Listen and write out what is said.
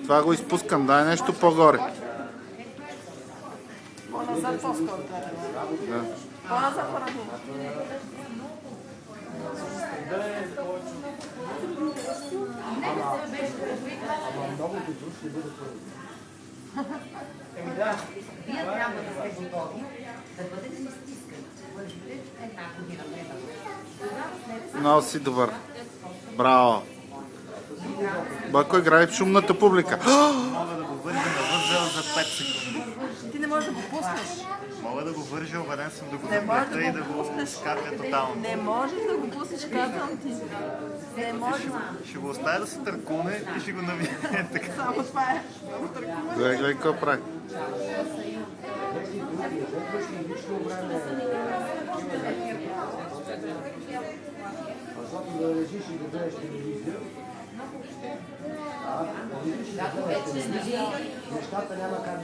Това го изпускам, дай нещо по-горе. По-назад по-скоро. Да. По-назад по-назад. Вие трябва да сте готови да бъдете стискани. Една година след. Много си добър. Браво. Бойко играе в шумната публика. Мога да го вържа на възел за 5 секунди. Ти не можеш да го пуснеш. Мога да го вържа, убеден съм да го Не можеш заплета и да да го го пуснеш. скапя тотално. Не можеш да го пуснеш, казвам ти. Не можеш. Ще го оставя да се търкуне и ще го навие така. Само това е. Много търкуване. Гледай, гледай какво прави. Защото да лежиш и да гледаш телевизия, да лежиш и да гледаш телевизия, нещата няма как